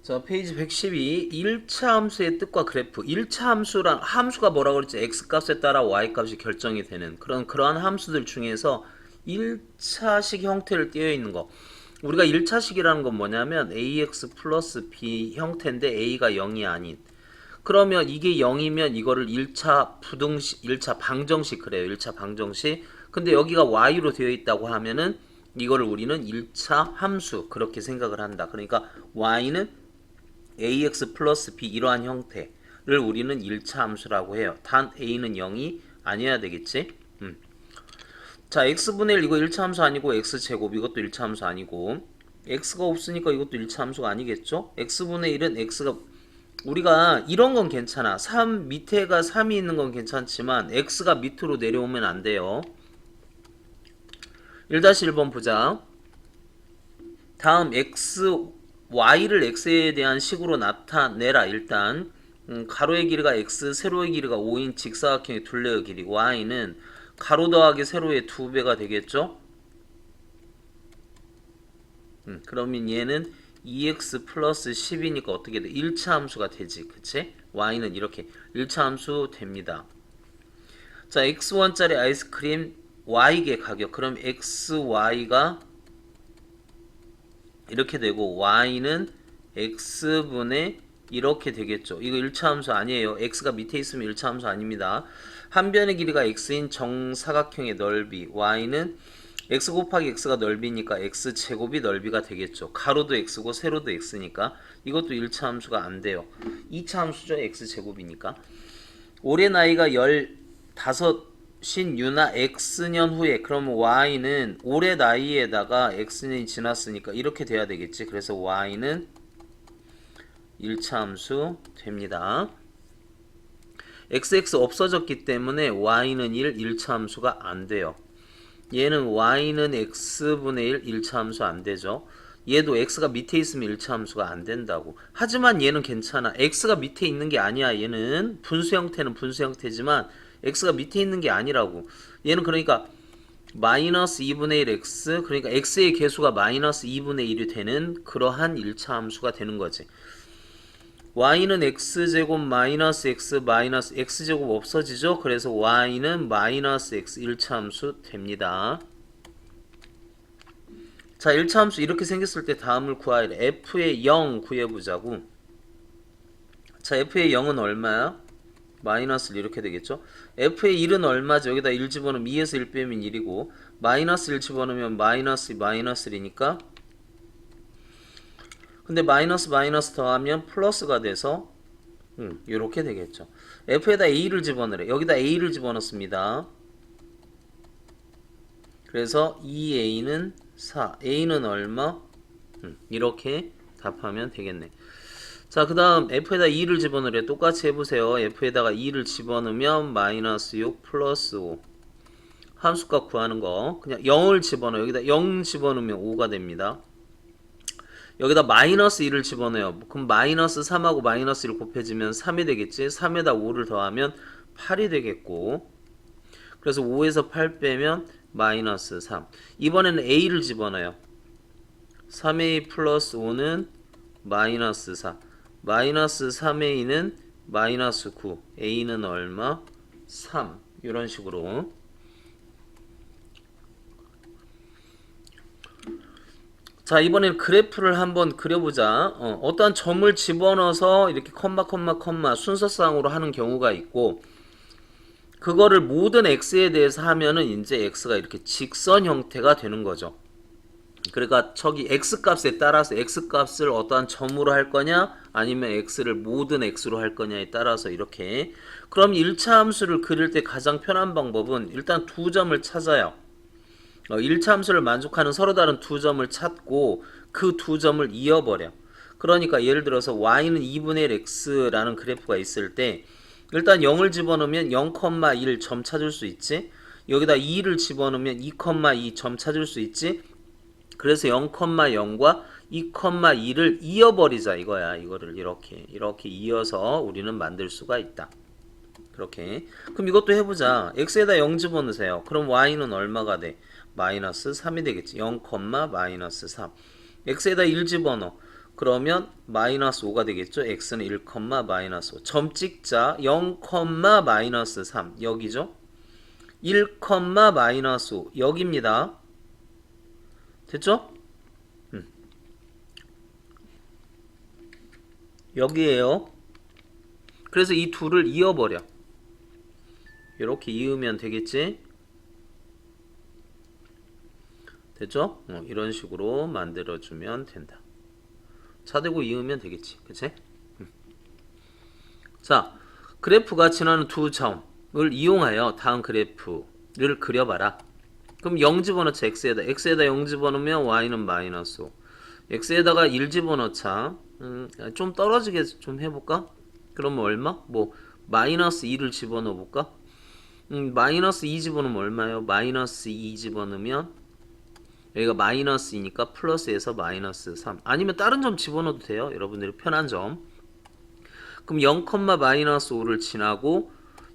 자, 페이지 112. 1차 함수의 뜻과 그래프. 1차 함수랑 함수가 뭐라고 그랬지? x값에 따라 y값이 결정이 되는 그러한 함수들 중에서 1차식 형태를 띄어 있는 거. 우리가 1차식이라는 건 뭐냐면 ax 플러스 b 형태인데 a가 0이 아닌. 그러면 이게 0이면 이거를 1차 부등식, 1차 방정식 그래요. 1차 방정식. 근데 여기가 y로 되어 있다고 하면은 이거를 우리는 1차 함수 그렇게 생각을 한다. 그러니까 y는 ax 플러스 b 이러한 형태를 우리는 1차 함수라고 해요. 단 a는 0이 아니어야 되겠지? 자, x분의 1 이거 1차 함수 아니고 x제곱 이것도 1차 함수 아니고 x가 없으니까 이것도 1차 함수가 아니겠죠? x분의 1은 x가 우리가 이런 건 괜찮아. 3 밑에가 3이 있는 건 괜찮지만 x가 밑으로 내려오면 안 돼요. 1-1번 보자. 다음 y를 x에 대한 식으로 나타내라. 일단 가로의 길이가 x, 세로의 길이가 5인 직사각형의 둘레의 길이 y는 가로 더하기 세로의 2배가 되겠죠? 그러면 얘는 2x 플러스 10이니까 어떻게 돼? 1차 함수가 되지. 그치? y는 이렇게 1차 함수 됩니다. 자, x1짜리 아이스크림 y의 가격. 그럼 xy가 이렇게 되고 y는 x분의 이렇게 되겠죠. 이거 1차 함수 아니에요. x가 밑에 있으면 1차 함수 아닙니다. 한 변의 길이가 x인 정사각형의 넓이 y는 x 곱하기 x가 넓이니까 x제곱이 넓이가 되겠죠. 가로도 x고 세로도 x니까 이것도 1차 함수가 안 돼요. 2차 함수죠. x제곱이니까. 올해 나이가 15신 유나 x년 후에 그러면 y는 올해 나이에다가 x년이 지났으니까 이렇게 돼야 되겠지. 그래서 y는 1차 함수 됩니다. xx 없어졌기 때문에 y는 1차 함수가 안 돼요. 얘는 y는 x분의 1 1차 함수 안 되죠. 얘도 x가 밑에 있으면 1차 함수가 안 된다고. 하지만 얘는 괜찮아. x가 밑에 있는 게 아니야. 얘는 분수 형태는 분수 형태지만 x가 밑에 있는 게 아니라고. 얘는 그러니까 마이너스 2분의 1 x 그러니까 x의 개수가 마이너스 2분의 1이 되는 그러한 1차 함수가 되는 거지. y는 x제곱 마이너스 x 마이너스 x제곱 없어지죠. 그래서 y는 마이너스 x 1차 함수 됩니다. 자, 1차 함수 이렇게 생겼을 때 다음을 구하래. f의 0 구해보자고. 자, f의 0은 얼마야? 마이너스 1 이렇게 되겠죠. f의 1은 얼마죠? 여기다 1 집어넣으면 2에서 1 빼면 1이고 마이너스 1 집어넣으면 마이너스 1이니까 근데 마이너스 마이너스 더하면 플러스가 돼서 이렇게 되겠죠. f에다 a를 집어넣으래. 여기다 a를 집어넣습니다. 그래서 2a는 4, a는 얼마? 이렇게 답하면 되겠네. 자, 그 다음 f에다 2를 집어넣으래. 똑같이 해보세요. f에다가 2를 집어넣으면 마이너스 6 플러스 5 함수값 구하는 거 그냥 0을 집어넣어. 여기다 0 집어넣으면 5가 됩니다. 여기다 마이너스 1을 집어넣어요. 그럼 마이너스 3하고 마이너스 1 곱해지면 3이 되겠지. 3에다 5를 더하면 8이 되겠고 그래서 5에서 8 빼면 마이너스 3. 이번에는 a를 집어넣어요. 3a 플러스 5는 마이너스 4. 마이너스 3a는 마이너스 9. a는 얼마? 3. 이런 식으로. 자, 이번엔 그래프를 한번 그려보자. 어떠한 점을 집어넣어서 이렇게 컴마 순서상으로 하는 경우가 있고 그거를 모든 x에 대해서 하면은 이제 x가 이렇게 직선 형태가 되는 거죠. 그러니까 저기 x값에 따라서 x값을 어떠한 점으로 할 거냐 아니면 x를 모든 x로 할 거냐에 따라서 이렇게 그럼 1차 함수를 그릴 때 가장 편한 방법은 일단 두 점을 찾아요. 1차 함수를 만족하는 서로 다른 두 점을 찾고 그 두 점을 이어버려. 그러니까 예를 들어서 y는 2분의 1 x라는 그래프가 있을 때 일단 0을 집어넣으면 0,1 점 찾을 수 있지. 여기다 2를 집어넣으면 2,2 점 찾을 수 있지. 그래서 0,0과 2,2를 이어버리자 이거야. 이거를 이렇게 이어서 우리는 만들 수가 있다. 그렇게. 그럼 이것도 해보자. x에다 0 집어넣으세요. 그럼 y는 얼마가 돼? 마이너스 3이 되겠지. 0, 마이너스 3. x에다 1 집어넣어. 그러면 마이너스 5가 되겠죠. x는 1, 마이너스 5. 점 찍자. 0, 마이너스 3 여기죠. 1, 마이너스 5 여기입니다. 됐죠? 여기에요. 그래서 이 둘을 이어버려. 이렇게 이으면 되겠지? 됐죠? 이런 식으로 만들어주면 된다. 차대고 이으면 되겠지. 그치? 자, 그래프가 지나는 두 점을 이용하여 다음 그래프를 그려봐라. 그럼 0 집어넣자. x에다 0 집어넣으면 y는 마이너스 5. x에다가 1 집어넣자. 좀 떨어지게 좀 해볼까? 그러면 얼마? 뭐 마이너스 2를 집어넣어볼까? 마이너스 2 집어넣으면 얼마예요? 마이너스 2 집어넣으면 여기가 마이너스 2니까 플러스에서 마이너스 3. 아니면 다른 점 집어넣어도 돼요. 여러분들이 편한 점. 그럼 0, 마이너스 5를 지나고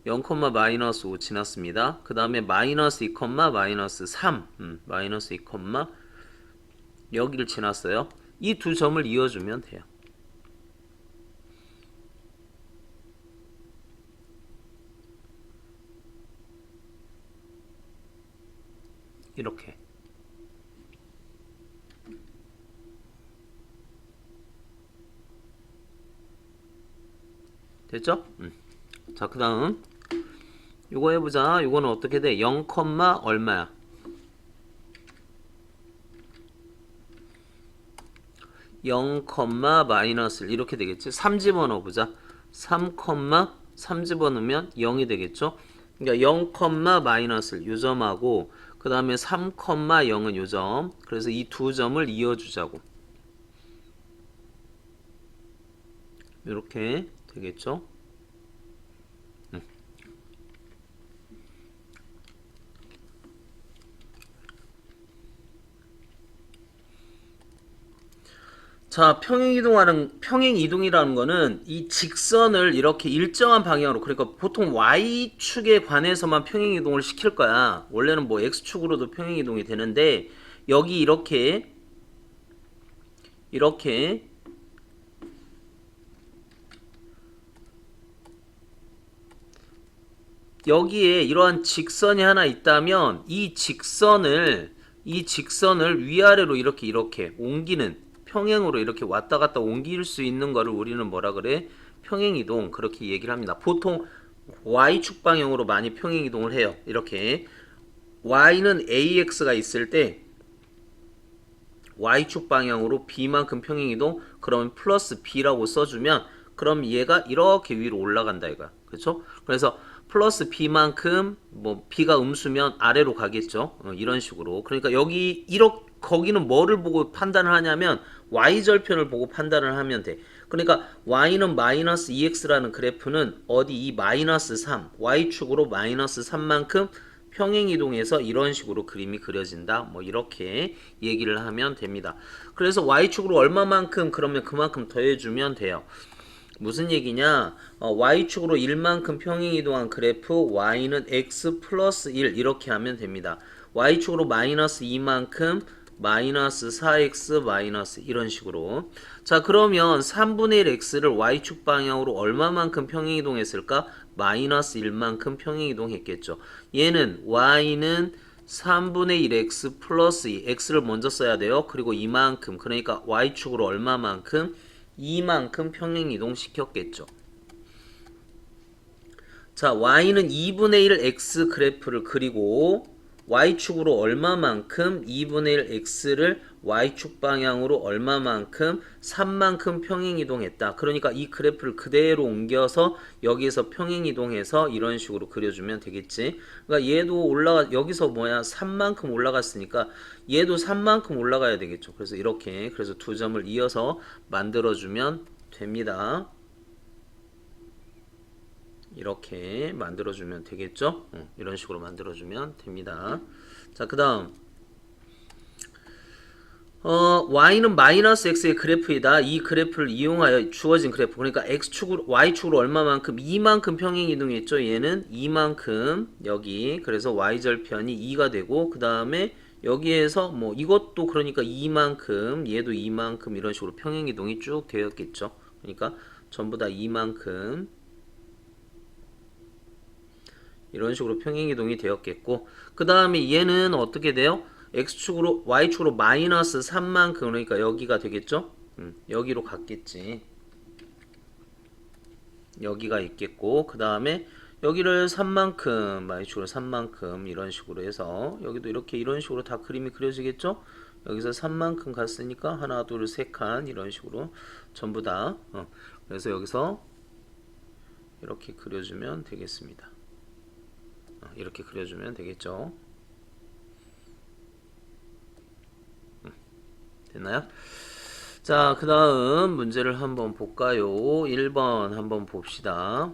0, 마이너스 5 지났습니다. 그 다음에 마이너스 2, 마이너스 3 마이너스 2, 여기를 지났어요. 이 두 점을 이어주면 돼요. 이렇게. 됐죠? 자, 그 다음 요거 해보자. 요거는 어떻게 돼? 0, 얼마야? 0, 마이너스 이렇게 되겠지? 3 집어넣어보자. 3, 3 집어넣으면 0이 되겠죠? 그러니까 0, 마이너스 요 점하고 그 다음에 3, 0은 요 점. 그래서 이 두 점을 이어주자고. 이렇게 되겠죠? 자, 평행이동이라는 거는 이 직선을 이렇게 일정한 방향으로, 그러니까 보통 Y축에 관해서만 평행이동을 시킬 거야. 원래는 뭐 X축으로도 평행이동이 되는데, 여기 이렇게 여기에 이러한 직선이 하나 있다면 이 직선을 위아래로 이렇게 옮기는, 평행으로 이렇게 왔다 갔다 옮길 수 있는 거를 우리는 뭐라 그래? 평행이동. 그렇게 얘기를 합니다. 보통 Y축 방향으로 많이 평행이동을 해요. 이렇게 Y는 AX가 있을 때 Y축 방향으로 B만큼 평행이동, 그러면 플러스 B라고 써주면 그럼 얘가 이렇게 위로 올라간다 이거야. 그렇죠? 그래서 플러스 B만큼 뭐 B가 음수면 아래로 가겠죠. 이런 식으로. 그러니까 여기 거기는 뭐를 보고 판단을 하냐면 Y절편을 보고 판단을 하면 돼. 그러니까 Y는 마이너스 2X라는 그래프는 어디 이 마이너스 3, Y축으로 마이너스 3만큼 평행이동해서 이런 식으로 그림이 그려진다. 뭐 이렇게 얘기를 하면 됩니다. 그래서 Y축으로 얼마만큼 그러면 그만큼 더해주면 돼요. 무슨 얘기냐? Y축으로 1만큼 평행이동한 그래프 Y는 X 플러스 1 이렇게 하면 됩니다. Y축으로 마이너스 2만큼 마이너스 4X 마이너스 이런 식으로. 자, 그러면 3분의 1 X를 Y축 방향으로 얼마만큼 평행이동했을까? 마이너스 1만큼 평행이동했겠죠. 얘는 Y는 3분의 1 X 플러스 2 X를 먼저 써야 돼요. 그리고 이만큼, 그러니까 Y축으로 얼마만큼? 2만큼 평행이동 시켰겠죠. 자, Y는 2분의 1 X 그래프를 그리고 Y축으로 얼마만큼 2분의 1 X를 Y축 방향으로 얼마만큼 3만큼 평행이동했다. 그러니까 이 그래프를 그대로 옮겨서 여기에서 평행이동해서 이런 식으로 그려주면 되겠지. 그러니까 얘도 여기서 3만큼 올라갔으니까 얘도 3만큼 올라가야 되겠죠. 그래서 이렇게, 그래서 두 점을 이어서 만들어주면 됩니다. 이렇게 만들어주면 되겠죠. 이런 식으로 만들어주면 됩니다. 자, 그 다음 Y는 마이너스 X의 그래프이다. 이 그래프를 이용하여 주어진 그래프, 그러니까 X축으로 Y축으로 얼마만큼? 2만큼 평행이동했죠. 얘는 2만큼 여기, 그래서 Y절편이 2가 되고 그 다음에 여기에서 뭐 이것도 그러니까 이만큼 얘도 이만큼 이런 식으로 평행이동이 쭉 되었겠죠. 그러니까 전부 다 이만큼 이런 식으로 평행이동이 되었겠고 그 다음에 얘는 어떻게 돼요? x축으로 y축으로 마이너스 3만큼 그러니까 여기가 되겠죠? 여기로 갔겠지. 여기가 있겠고 그 다음에 여기를 3만큼 y축으로 3만큼 이런 식으로 해서 여기도 이렇게 이런 식으로 다 그림이 그려지겠죠? 여기서 3만큼 갔으니까 하나 둘 셋 칸 이런 식으로 전부 다 그래서 여기서 이렇게 그려주면 되겠습니다. 이렇게 그려주면 되겠죠? 됐나요? 자, 그 다음 문제를 한번 볼까요? 1번 한번 봅시다.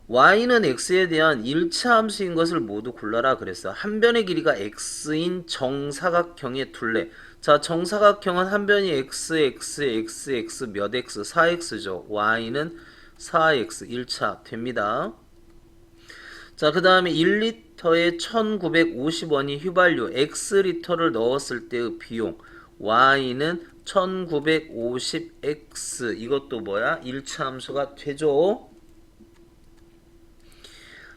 y는 x에 대한 1차 함수인 것을 모두 골라라 그랬어. 한 변의 길이가 x인 정사각형의 둘레. 자, 정사각형은 한 변이 x, x, x, x 몇 x? 4x죠. y는 4x 1차 됩니다. 자, 그 다음에 1리터에 1950원이 휘발유 x리터를 넣었을 때의 비용 y는 1950x 이것도 뭐야? 1차 함수가 되죠.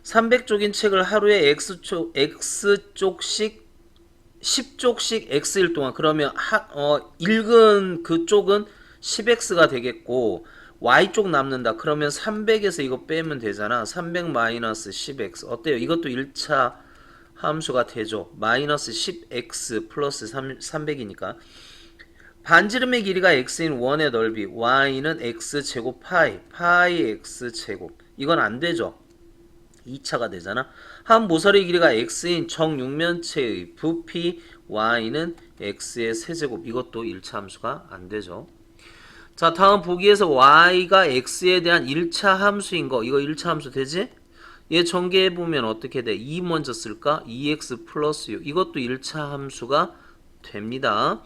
300쪽인 책을 하루에 X쪽씩 10쪽씩 X일 동안 그러면 읽은 그 쪽은 10X가 되겠고 Y쪽 남는다. 그러면 300에서 이거 빼면 되잖아. 300 마이너스 10X 어때요? 이것도 1차 함수가 되죠. 마이너스 10X 플러스 300이니까 반지름의 길이가 x인 원의 넓이 y는 x제곱 파이 x제곱 이건 안되죠. 2차가 되잖아. 한 모서리 길이가 x인 정육면체의 부피 y는 x의 세제곱 이것도 1차 함수가 안되죠. 자, 다음 보기에서 y가 x에 대한 1차 함수인 거 이거 1차 함수 되지? 얘 전개해보면 어떻게 돼? 2 먼저 쓸까? 2x 플러스 6 이것도 1차 함수가 됩니다.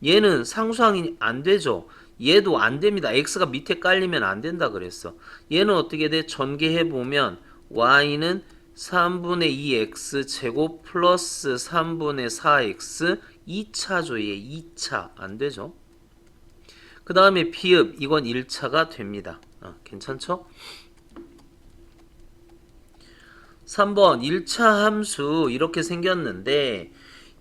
얘는 상수항이 안되죠. 얘도 안됩니다. x가 밑에 깔리면 안된다 그랬어. 얘는 어떻게 돼? 전개해보면 y는 3분의 2x 제곱 플러스 3분의 4x 2차죠. 얘 2차 안되죠. 그 다음에 비읍 이건 1차가 됩니다. 괜찮죠? 3번 1차 함수 이렇게 생겼는데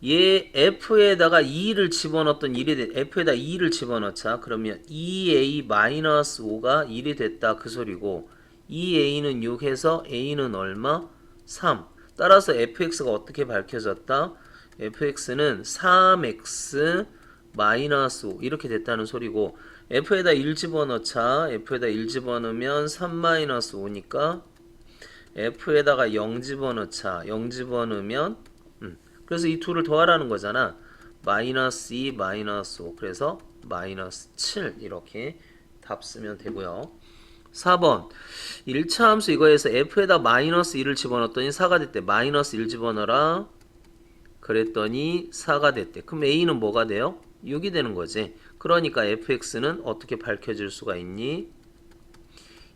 얘 f에다가 2를 집어넣었던 1이 돼. f에다 2를 집어넣자. 그러면 2a-5가 1이 됐다 그 소리고 2a는 6 해서 a는 얼마? 3. 따라서 fx가 어떻게 밝혀졌다? fx는 3x 마이너스 5 이렇게 됐다는 소리고 f에다 1 집어넣자. f에다 1 집어넣으면 3 마이너스 5니까 f에다가 0 집어넣자. 0 집어넣으면 그래서 이 둘을 더하라는 거잖아. 마이너스 2, 마이너스 5. 그래서 마이너스 7 이렇게 답 쓰면 되고요. 4번 1차 함수 이거에서 f에다 마이너스 1을 집어넣었더니 4가 됐대. 마이너스 1 집어넣어라. 그랬더니 4가 됐대. 그럼 a는 뭐가 돼요? 6이 되는 거지. 그러니까 fx는 어떻게 밝혀질 수가 있니?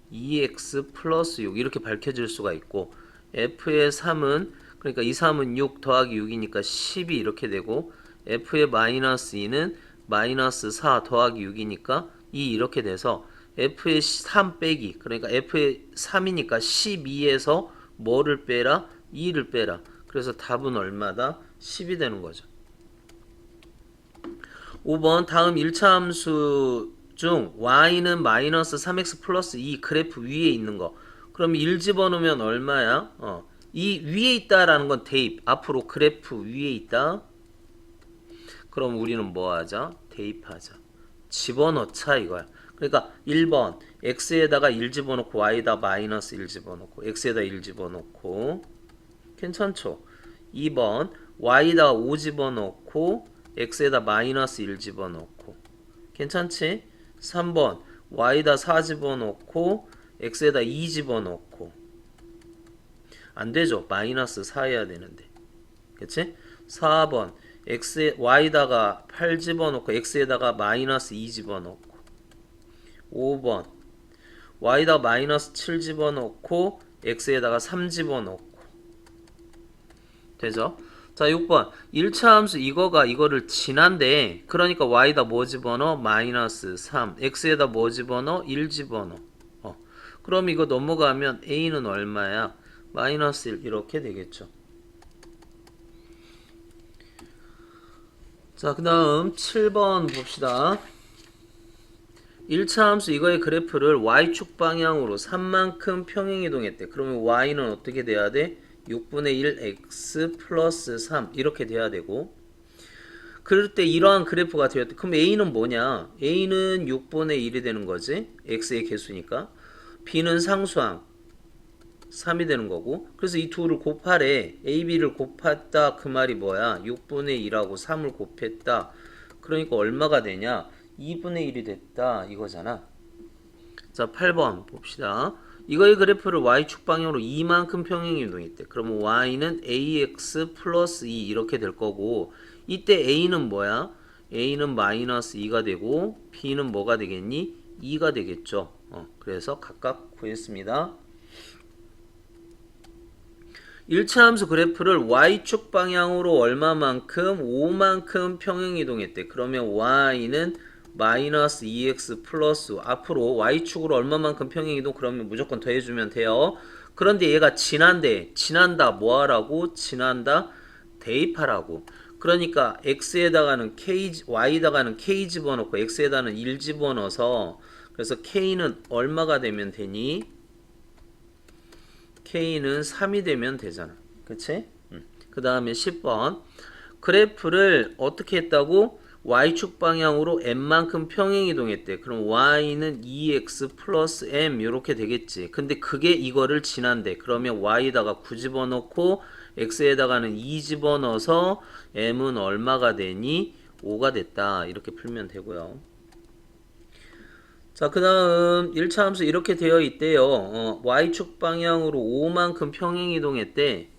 2x 플러스 6 이렇게 밝혀질 수가 있고 f의 3은 그러니까 이 3은 6 더하기 6이니까 10이 이렇게 되고 f의 마이너스 2는 마이너스 4 더하기 6이니까 2 이렇게 돼서 f의 3 빼기 그러니까 f의 3이니까 12에서 뭐를 빼라? 2를 빼라. 그래서 답은 얼마다? 10이 되는 거죠. 5번 다음 1차 함수 중 y는 마이너스 3x 플러스 2 그래프 위에 있는 거 그럼 1 집어넣으면 얼마야? 이 위에 있다라는 건 대입. 앞으로 그래프 위에 있다. 그럼 우리는 뭐 하자? 대입하자. 집어넣자 이거야. 그러니까 1번 x에다가 1 집어넣고 y에다 마이너스 1 집어넣고 x에다 1 집어넣고 괜찮죠? 2번 y에다 5 집어넣고 x에다 마이너스 1 집어넣고 괜찮지? 3번 y에다 4 집어넣고 x에다 2 집어넣고 안되죠. 마이너스 4 해야 되는데 그치? 4번 y에다가 8 집어넣고 x에다가 마이너스 2 집어넣고 5번 y에다가 마이너스 7 집어넣고 x에다가 3 집어넣고 되죠? 자, 6번. 1차 함수 이거가 이거를 지난데 그러니까 y에다 뭐 집어넣어? 마이너스 3. x에다 뭐 집어넣어? 1 집어넣어. 그럼 이거 넘어가면 a는 얼마야? 마이너스 1 이렇게 되겠죠. 자, 그 다음 7번 봅시다. 1차 함수 이거의 그래프를 y축 방향으로 3만큼 평행이동했대. 그러면 y는 어떻게 돼야 돼? 6분의 1 x 플러스 3 이렇게 돼야 되고, 그럴 때 이러한 그래프가 되었대. 그럼 a는 뭐냐? a는 6분의 1이 되는 거지. x의 개수니까. b는 상수항 3이 되는 거고, 그래서 이 둘을 곱하래. a, b를 곱했다 그 말이 뭐야? 6분의 1하고 3을 곱했다. 그러니까 얼마가 되냐? 2분의 1이 됐다 이거잖아. 자, 8번 봅시다. 이거의 그래프를 y축 방향으로 2만큼 평행이동했대. 그러면 y는 ax 플러스 2 이렇게 될 거고, 이때 a는 뭐야? a는 마이너스 2가 되고 b는 뭐가 되겠니? 2가 되겠죠. 그래서 각각 구했습니다. 1차 함수 그래프를 y축 방향으로 얼마만큼? 5만큼 평행이동했대. 그러면 y는 마이너스 2x 플러스 앞으로 y축으로 얼마만큼 평행이동? 그러면 무조건 더해주면 돼요. 그런데 얘가 지난다 뭐하라고? 지난다 대입하라고. 그러니까 x에다가는 k, y에다가는 k 집어넣고 x에다가는 1 집어넣어서, 그래서 k는 얼마가 되면 되니? k는 3이 되면 되잖아. 그치? 그 다음에 10번. 그래프를 어떻게 했다고? y축 방향으로 m만큼 평행이동했대. 그럼 y는 2x 플러스 m 이렇게 되겠지. 근데 그게 이거를 지난대. 그러면 y에다가 9 집어넣고 x에다가는 2 집어넣어서 m은 얼마가 되니? 5가 됐다. 이렇게 풀면 되고요. 자, 그 다음 1차 함수 이렇게 되어 있대요. y축 방향으로 5만큼 평행이동했대.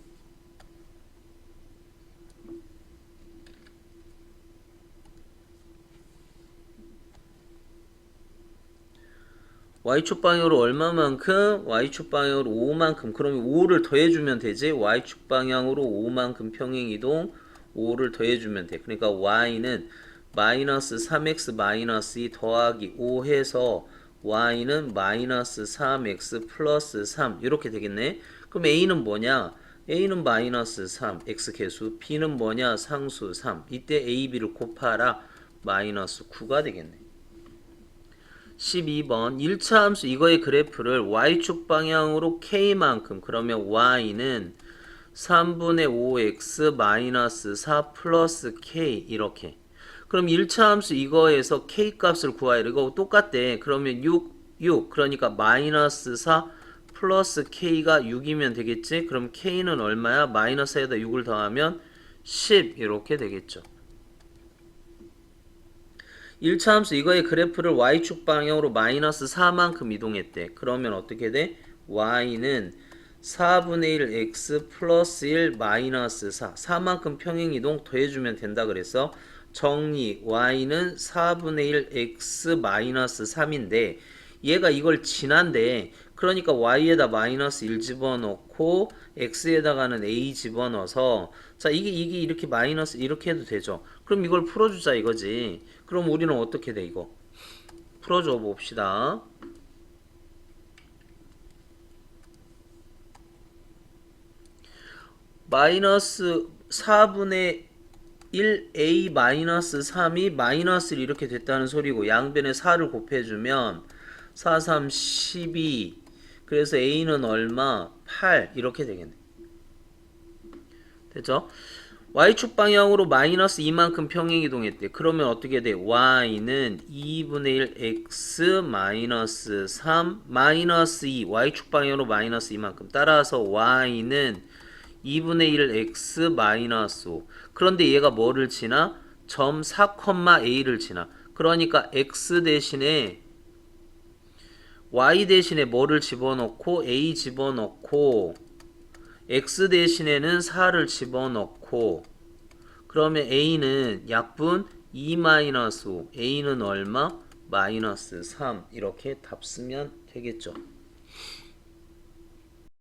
y축 방향으로 얼마만큼? y축 방향으로 5만큼. 그러면 5를 더해주면 되지. y축 방향으로 5만큼 평행이동 5를 더해주면 돼. 그러니까 y는 마이너스 3x 마이너스 2 더하기 5 해서 y는 마이너스 3x 플러스 3 이렇게 되겠네. 그럼 a는 뭐냐? a는 마이너스 3 x 개수, b는 뭐냐? 상수 3. 이때 a, b를 곱하라. 마이너스 9가 되겠네. 12번 1차 함수 이거의 그래프를 y축 방향으로 k만큼, 그러면 y는 3분의 5x 마이너스 4 플러스 k 이렇게. 그럼 1차 함수 이거에서 k 값을 구하래. 이거 똑같대. 그러면 6 그러니까 마이너스 4 플러스 k가 6이면 되겠지. 그럼 k는 얼마야? 마이너스에다 6을 더하면 10 이렇게 되겠죠. 1차 함수 이거의 그래프를 y축 방향으로 마이너스 4만큼 이동했대. 그러면 어떻게 돼? y는 4분의 1 x 플러스 1 마이너스 4 4만큼 평행이동 더해주면 된다 그래서 정리. y는 4분의 1 x 마이너스 3인데 얘가 이걸 지난데, 그러니까 y에다 마이너스 1 집어넣고 x에다가는 a 집어넣어서, 자 이게 이렇게 마이너스 이렇게 해도 되죠. 그럼 이걸 풀어주자 이거지. 그럼 우리는 어떻게 돼? 이거 풀어줘 봅시다. 마이너스 4분의 1a 마이너스 3이 마이너스 1 이렇게 됐다는 소리고, 양변에 4를 곱해주면 4, 3, 12. 그래서 a는 얼마? 8 이렇게 되겠네. 됐죠? y축 방향으로 마이너스 2만큼 평행이동했대. 그러면 어떻게 돼? y는 2분의 1 x 마이너스 3 마이너스 2 y축 방향으로 마이너스 2만큼. 따라서 y는 2분의 1 x 마이너스 5. 그런데 얘가 뭐를 지나? 점 4,a를 지나. 그러니까 x 대신에 y 대신에 뭐를 집어넣고 a 집어넣고 x 대신에는 4를 집어넣고, 그러면 a는 약분 2-5, a는 얼마? 마이너스 3. 이렇게 답 쓰면 되겠죠.